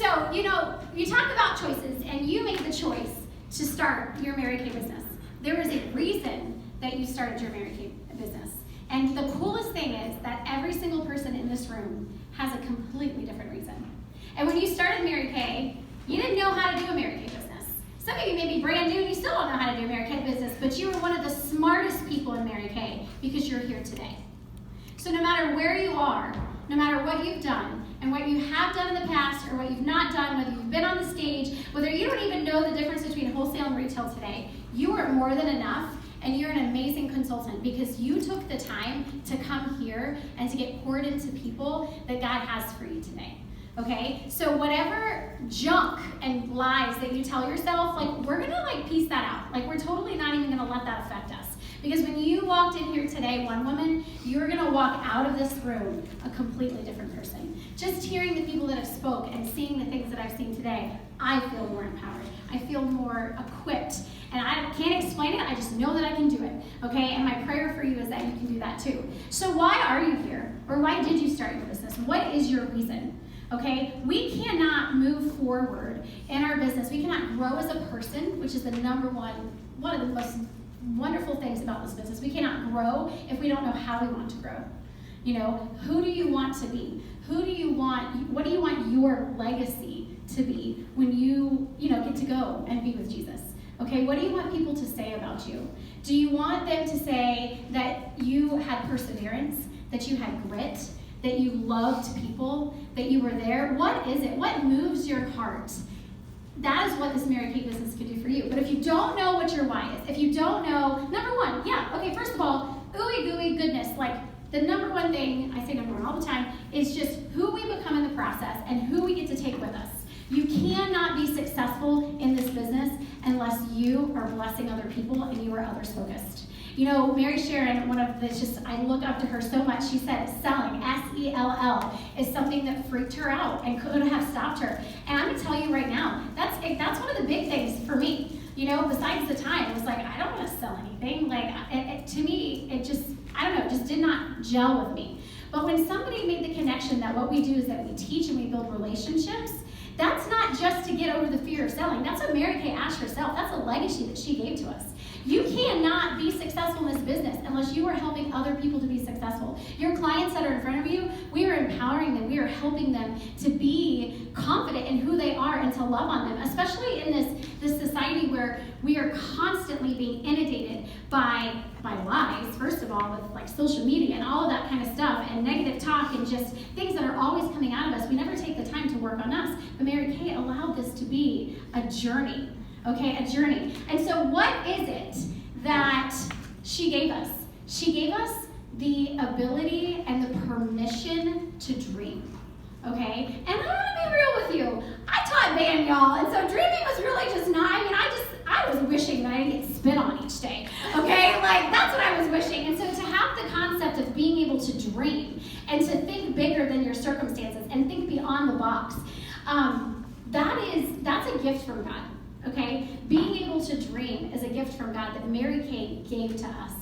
So, you talk about choices, and you made the choice to start your Mary Kay business. There is a reason that you started your Mary Kay business. And the coolest thing is that every single person in this room has a completely different reason. And when you started Mary Kay, you didn't know how to do a Mary Kay business. Some of you may be brand new and you still don't know how to do a Mary Kay business, but you were one of the smartest people in Mary Kay because you're here today. So no matter where you are, no matter what you've done, and what you have done in the past or what you've not done, whether you've been on the stage, whether you don't even know the difference between wholesale and retail today, you are more than enough, and you're an amazing consultant because you took the time to come here and to get poured into people that God has for you today. Okay? So whatever junk and lies that you tell yourself, we're gonna piece that out. We're totally not even gonna let that affect us. Because when you walked in here today, one woman, you're gonna walk out of this room a completely different person. Just hearing the people that have spoke and seeing the things that I've seen today, I feel more empowered. I feel more equipped. And I can't explain it, I just know that I can do it, okay? And my prayer for you is that you can do that too. So why are you here? Or why did you start your business? What is your reason? Okay, we cannot move forward in our business. We cannot grow as a person, which is the number one of the most wonderful things about this business. We cannot grow if we don't know how we want to grow. Who do you want to be? What do you want your legacy to be when you get to go and be with Jesus? Okay, what do you want people to say about you? Do you want them to say that you had perseverance, that you had grit, that you loved people, that you were there? What is it? What moves your heart? That is what this Mary Kay business could do for you. But if you don't know what your why is, if you don't know, number one, first of all, ooey gooey goodness, the number one thing, I say number one all the time, is just who we become in the process and who we get to take with us. You cannot be successful in this business unless you are blessing other people and you are others focused. Mary Sharon, I look up to her so much. She said selling, S-E-L-L, is something that freaked her out and could have stopped her. And I'm going to tell you right now, that's one of the big things for me. Besides the time, it was I don't want to sell anything. To me, it just did not gel with me. But when somebody made the connection that what we do is that we teach and we build relationships, that's not just to get over the fear of selling. That's what Mary Kay asked herself. That's a legacy that she gave to us. You cannot be successful in this business unless you are helping other people to be successful. Your clients that are in front of you, we are empowering them. We are helping them to be confident in who they are and to love on them, especially in this society where we are constantly being inundated by lies, first of all, with social media and all of that kind of stuff, and negative talk and just things that are always coming out of us. We never take the time to work on us. But Mary Kay allowed this to be a journey. Okay, a journey. And so what is it that she gave us? She gave us the ability and the permission to dream. Okay? And I'm gonna be real with you. I taught band, y'all, and so dreaming was really just not, I was wishing that I didn't get spit on each day. Okay? That's what I was wishing. And so to have the concept of being able to dream and to think bigger than your circumstances and think beyond the box, that's a gift from God. Okay? Being able to dream is a gift from God that Mary Kay gave to us.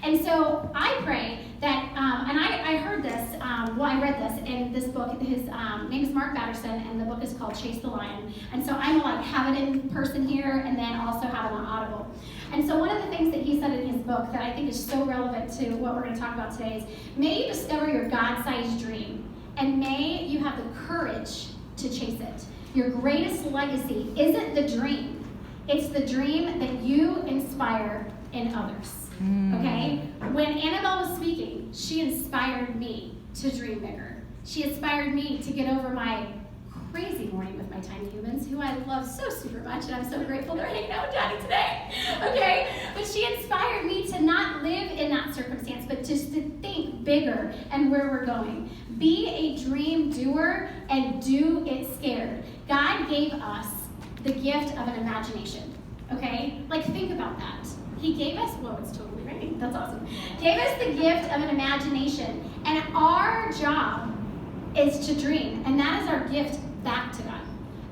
And so I pray that, and I heard this, I read this in this book. His name is Mark Batterson, and the book is called Chase the Lion. And so I'm have it in person here, and then also have it on Audible. And so one of the things that he said in his book that I think is so relevant to what we're going to talk about today is, may you discover your God-sized dream, and may you have the courage to chase it. Your greatest legacy isn't the dream. It's the dream that you inspire in others. Okay? When Annabelle was speaking, she inspired me to dream bigger. She inspired me to get over my crazy morning with my tiny humans, who I love so super much, and I'm so grateful they're hanging out with Daddy today. Okay? But she inspired me to not live in that circumstance, but just to think bigger and where we're going. Be a dream doer and do it scared. God gave us the gift of an imagination. Okay? Think about that. He gave us, whoa, it's totally raining. That's awesome. Gave us the gift of an imagination. And our job is to dream. And that is our gift back to God.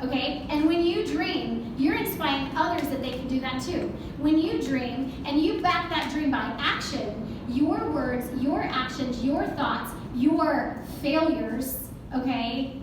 Okay? And when you dream, you're inspiring others that they can do that too. When you dream and you back that dream by action, your words, your actions, your thoughts, your failures, okay?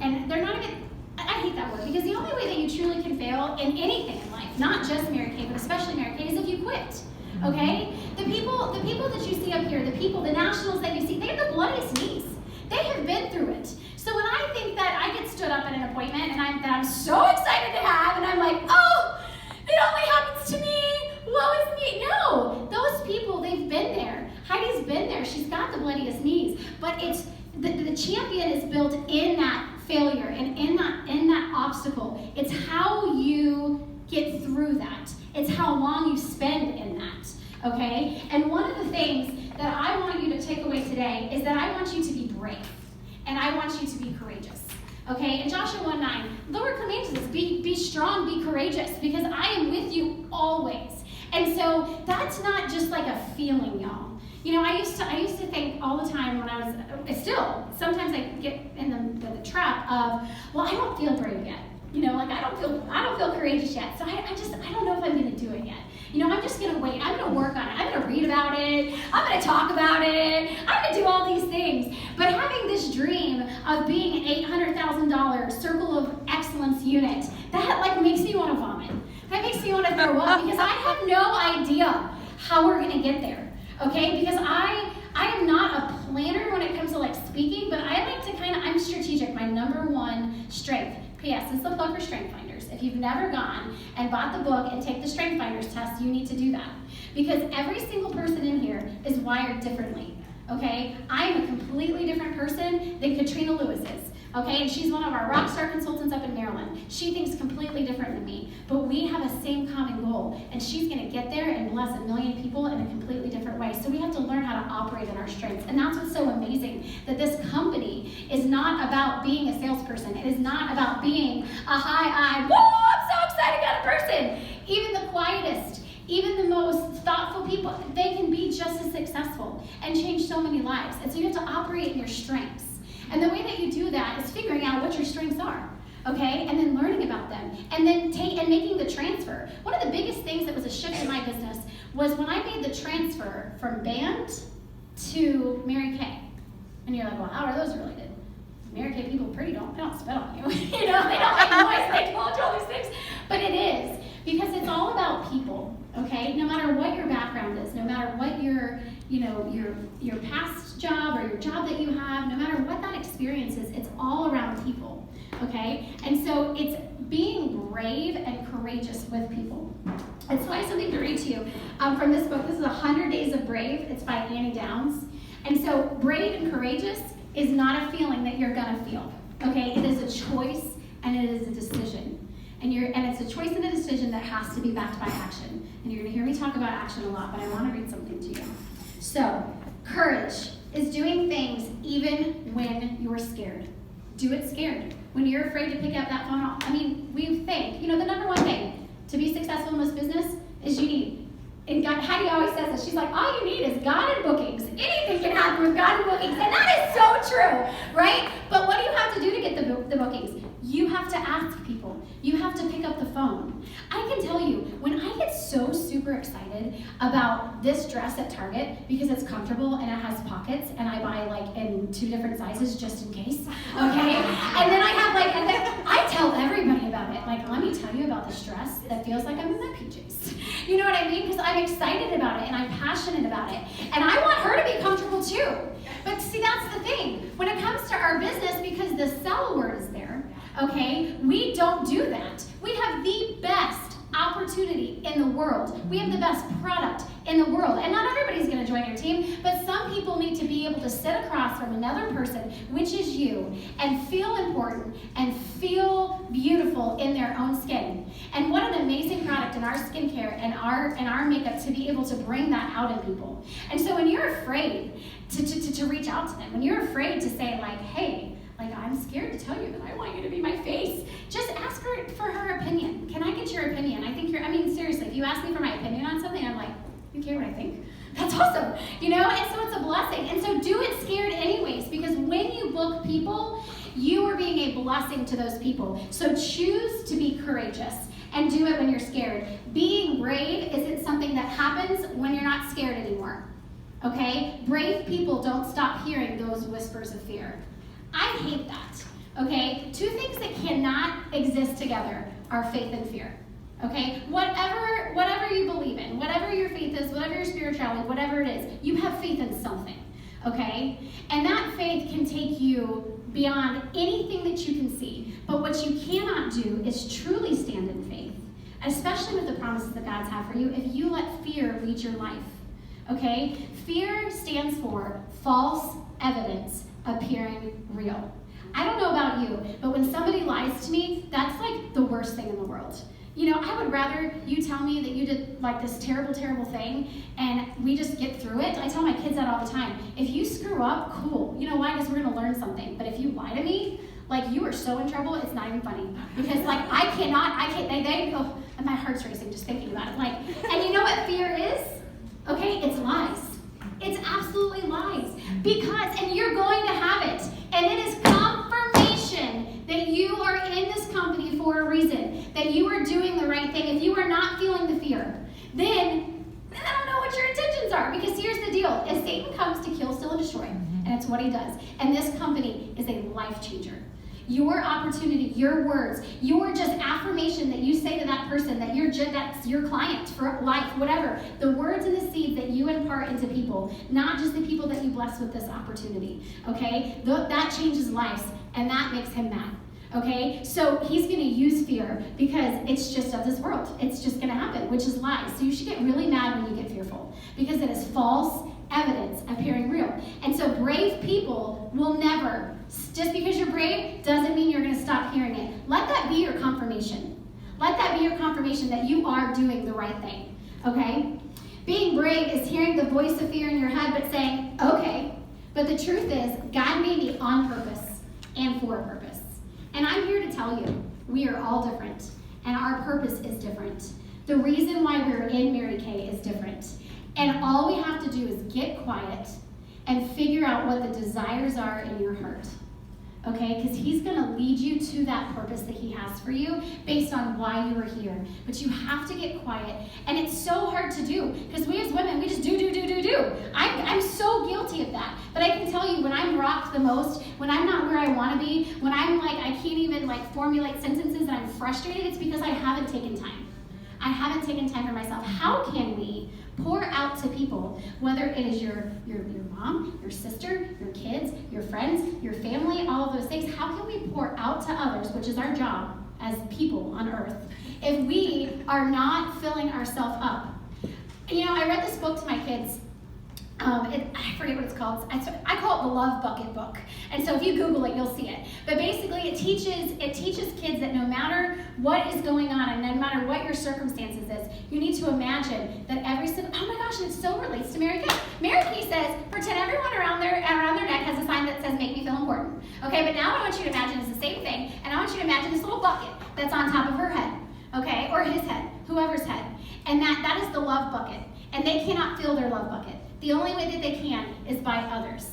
And they're not even, I hate like that word because the only way that you truly can fail in anything in life, not just Mary Kay, but especially Mary Kay, is if you quit. Okay? The people that you see up here, the nationals that you see, they have the bloodiest knees. They have been through it. So when I think that I get stood up at an appointment and I'm so excited to have, and I'm like, oh, it only happens to me. Woe is me. No, those people, they've been there. Heidi's been there. She's got the bloodiest knees. But it's the champion is built in that failure and in that obstacle. It's how you get through that. It's how long you spend in that. Okay? And one of the things that I want you to take away today is that I want you to be brave. And I want you to be courageous. Okay? In Joshua 1:9, the Lord commands us, be strong, be courageous, because I am with you always. And so that's not just like a feeling, y'all. You know, I used to think all the time when I was, still, sometimes I get in the trap of, well, I don't feel brave yet. You know, like I don't feel courageous yet. So I don't know if I'm going to do it yet. You know, I'm just going to wait. I'm going to work on it. I'm going to read about it. I'm going to talk about it. I'm going to do all these things. But having this dream of being an $800,000 Circle of Excellence unit, that like makes me want to vomit. That makes me want to throw up because I have no idea how we're going to get there. Okay? Because I am not a planner when it comes to like speaking, but I like to I'm strategic. My number one strength. P.S. This is the plug for Strength Finders. If you've never gone and bought the book and take the Strength Finders test, you need to do that. Because every single person in here is wired differently. Okay? I'm a completely different person than Katrina Lewis is. Okay? And she's one of our rock star consultants up in Maryland. She thinks completely different than me. But we have a same common goal. And she's going to get there and bless 1 million people in a completely different way. So we have to learn how to operate in our strengths. And that's what's so amazing, that this company is not about being a salesperson. It is not about being a high-eyed, whoa, I'm so excited kind of person. Even the quietest, even the most thoughtful people, they can be just as successful and change so many lives. And so you have to operate in your strengths. And the way that you do that is figuring out what your strengths are, okay? And then learning about them. And then making the transfer. One of the biggest things that was a shift in my business was when I made the transfer from band to Mary Kay. And you're like, well, how are those related? Mary Kay people they don't spit on you. You know, they don't make noise, they don't do all these things. But it is, because it's all about people, okay? No matter what your background is, no matter what your past job or your job that you have, no matter what that experience is, it's all around people, okay? And so it's being brave and courageous with people. And so I have something to read to you from this book. This is 100 Days of Brave. It's by Annie Downs. And so brave and courageous is not a feeling that you're gonna feel, okay? It is a choice and it is a decision. And it's a choice and a decision that has to be backed by action. And you're gonna hear me talk about action a lot, but I wanna read something to you. So, courage is doing things even when you're scared. Do it scared. When you're afraid to pick up that phone, we think, the number one thing to be successful in this business is you need, and God, Heidi always says this, she's like, all you need is God and bookings. Anything can happen with God and bookings, and that is so true, right? But what do you have to do to get the bookings? You have to ask people. You have to pick up the phone. I can tell you, when I get so super excited about this dress at Target because it's comfortable and it has pockets and I buy like in 2 different sizes just in case, okay? And then I tell everybody about it. Like, let me tell you about this dress that feels like I'm in my PJs. You know what I mean? Because I'm excited about it and I'm passionate about it. And I want her to be comfortable too. But see, that's the thing. When it comes to our business, because the sell word is there, okay, we don't do that. We have the best opportunity in the world. We have the best product in the world. And not everybody's going to join your team, but some people need to be able to sit across from another person, which is you, and feel important and feel beautiful in their own skin. And what an amazing product in our skincare and our makeup to be able to bring that out in people. And so when you're afraid to reach out to them, when you're afraid to say like, hey, I'm scared to tell you that I want you to be my face. Just ask her for her opinion. Can I get your opinion? Seriously, if you ask me for my opinion on something, I'm like, you care what I think? That's awesome. And so it's a blessing. And so do it scared anyways, because when you book people, you are being a blessing to those people. So choose to be courageous and do it when you're scared. Being brave isn't something that happens when you're not scared anymore. Okay? Brave people don't stop hearing those whispers of fear. I hate that. okay? Two things that cannot exist together are faith and fear, okay? Whatever you believe in, whatever your faith is, whatever your spirituality, whatever it is, you have faith in something, okay? And that faith can take you beyond anything that you can see. But what you cannot do is truly stand in faith, especially with the promises that God's have for you, if you let fear lead your life, okay? Fear stands for false evidence appearing real. I don't know about you, but when somebody lies to me, that's like the worst thing in the world. You know, I would rather you tell me that you did like this terrible, terrible thing and we just get through it. I tell my kids that all the time. If you screw up, cool. You know why? Because we're going to learn something. But if you lie to me, like you are so in trouble, it's not even funny. Because like they go, and my heart's racing just thinking about it. Like, and you know what fear is? Okay, it's lies. It's absolutely lies. Because, and you're going to have it. And it is confirmation that you are in this company for a reason, that you are doing the right thing. If you are not feeling the fear, then I don't know what your intentions are. Because here's the deal. If Satan comes to kill, steal, and destroy, and it's what he does, and this company is a life changer. Your opportunity, your words, your just affirmation that you say to that person, that that's your client for life, whatever. The words and the seeds that you impart into people, not just the people that you bless with this opportunity, okay? That changes lives, and that makes him mad, okay? So he's going to use fear because it's just of this world. It's just going to happen, which is lies. So you should get really mad when you get fearful because it is false evidence appearing real. And so brave people will never, just because you're brave doesn't mean you're going to stop hearing it. Let that be your confirmation. Let that be your confirmation that you are doing the right thing, okay? Being brave is hearing the voice of fear in your head but saying, okay, but the truth is God made me on purpose and for a purpose. And I'm here to tell you, we are all different and our purpose is different. The reason why we're in Mary Kay is different. And all we have to do is get quiet and figure out what the desires are in your heart. Okay? Because he's going to lead you to that purpose that he has for you based on why you are here. But you have to get quiet. And it's so hard to do because we as women, we just do. I'm so guilty of that. But I can tell you when I'm rocked the most, when I'm not where I want to be, when I'm like, I can't even like formulate sentences and I'm frustrated, it's because I haven't taken time. I haven't taken time for myself. How can we pour out to people, whether it is your mom, your sister, your kids, your friends, your family, all of those things? How can we pour out to others, which is our job as people on earth, if we are not filling ourselves up? You know, I read this book to my kids. I forget what it's called. I call it the Love Bucket book. And so if you Google it, you'll see it. But basically, it teaches kids that no matter what is going on and no matter what your circumstances is, you need to imagine that every single, oh my gosh, and it so relates to Mary Kay. Mary Kay says, pretend everyone around their neck has a sign that says, make me feel important. Okay, but now what I want you to imagine is the same thing, and I want you to imagine this little bucket that's on top of her head, okay, or his head, whoever's head. And that is the love bucket. And they cannot fill their love bucket. The only way that they can is by others,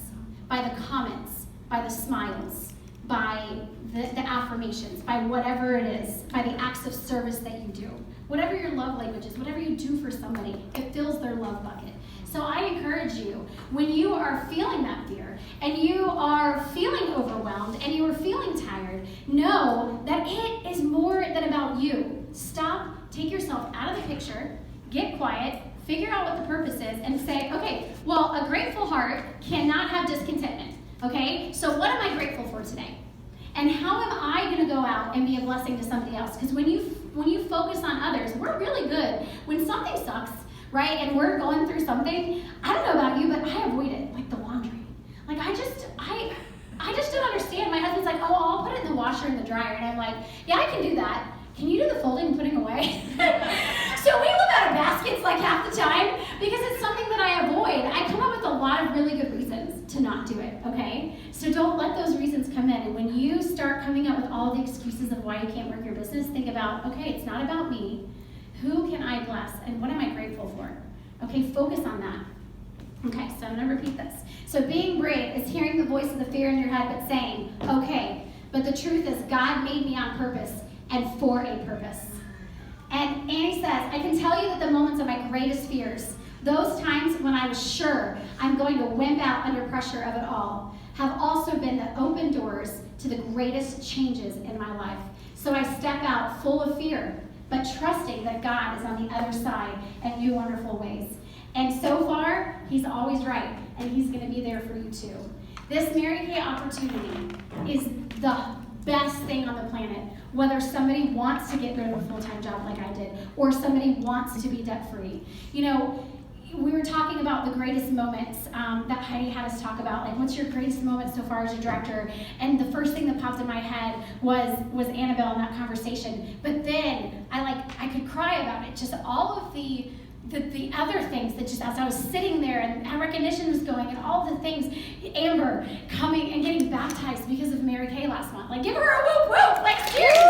by the comments, by the smiles, by the affirmations, by whatever it is, by the acts of service that you do. Whatever your love language is, whatever you do for somebody, it fills their love bucket. So I encourage you, when you are feeling that fear, and you are feeling overwhelmed, and you are feeling tired, know that it is more than about you. Stop, take yourself out of the picture, get quiet, figure out what the purpose is, and say, okay, well, a grateful heart cannot have discontentment, okay? So what am I grateful for today? And how am I going to go out and be a blessing to somebody else? Because when you focus on others, we're really good. When something sucks, right, and we're going through something, I don't know about you, but I avoid it, like the laundry. Like I just don't understand. My husband's like, oh, I'll put it in the washer and the dryer. And I'm like, yeah, I can do that. Can you do the folding and putting away? So we live out of baskets like half the time because it's something that I avoid. I come up with a lot of really good reasons to not do it, okay? So don't let those reasons come in. And when you start coming up with all the excuses of why you can't work your business, think about, okay, it's not about me. Who can I bless? And what am I grateful for? Okay, focus on that. Okay, so I'm going to repeat this. So being brave is hearing the voice of the fear in your head but saying, okay, but the truth is God made me on purpose and for a purpose. And Annie says, I can tell you that the moments of my greatest fears, those times when I was sure I'm going to wimp out under pressure of it all, have also been the open doors to the greatest changes in my life. So I step out full of fear, but trusting that God is on the other side in new wonderful ways. And so far, he's always right, and he's going to be there for you too. This Mary Kay opportunity is the best thing on the planet, whether somebody wants to get rid of a full-time job like I did, or somebody wants to be debt-free. You know, we were talking about the greatest moments that Heidi had us talk about, like what's your greatest moment so far as your director? And the first thing that popped in my head was Annabelle in that conversation. But then I could cry about it. Just all of the other things that just as I was sitting there and recognition was going and all the things, Amber coming and getting baptized because of Mary Kay last month. Like, give her a whoop whoop, like seriously.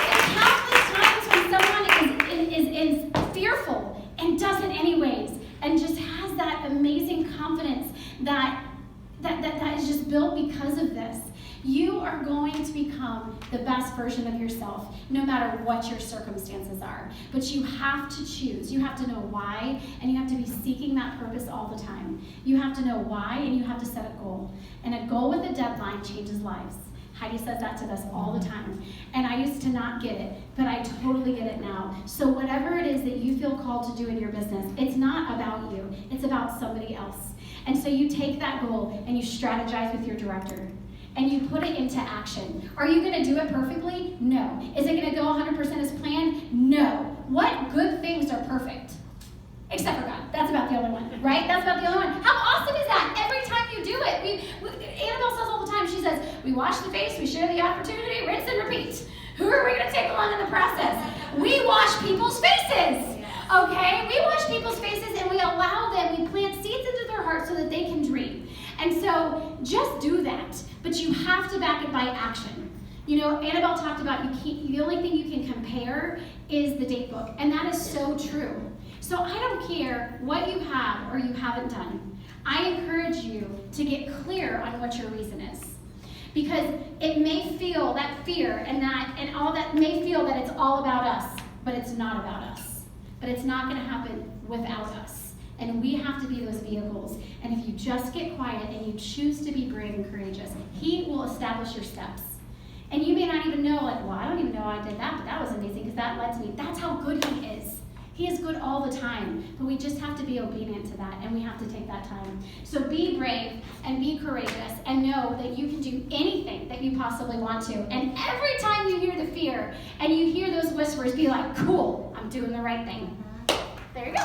And countless times when someone is fearful and does it anyways, and just has that amazing confidence that is just built because of this. You are going to become the best version of yourself, no matter what your circumstances are. But you have to choose. You have to know why, and you have to be seeking that purpose all the time. You have to know why, and you have to set a goal. And a goal with a deadline changes lives. Heidi says that to us all the time. And I used to not get it, but I totally get it now. So whatever it is that you feel called to do in your business, it's not about you. It's about somebody else. And so you take that goal and you strategize with your director. And you put it into action. Are you going to do it perfectly? No. Is it going to go 100% as planned? No. What good things are perfect? Except for God. That's about the only one, right? That's about the only one. How awesome is that? Every time you do it. Annabelle says all the time, she says, we wash the face, we share the opportunity, rinse and repeat. Who are we going to take along in the process? We wash people's faces. Okay? We wash people's faces and we allow them, we plant seeds into their hearts so that they can dream. And so just do that. But you have to back it by action. You know, Annabelle talked about the only thing you can compare is the date book. And that is so true. So I don't care what you have or you haven't done. I encourage you to get clear on what your reason is. Because it may feel that fear and all that may feel that it's all about us, but it's not about us. But it's not going to happen without us. And we have to be those vehicles. And if you just get quiet and you choose to be brave and courageous, he will establish your steps. And you may not even know, like, well, I don't even know I did that, but that was amazing because that led to me. That's how good he is. He is good all the time. But we just have to be obedient to that, and we have to take that time. So be brave and be courageous and know that you can do anything that you possibly want to. And every time you hear the fear and you hear those whispers, be like, cool, I'm doing the right thing. There you go.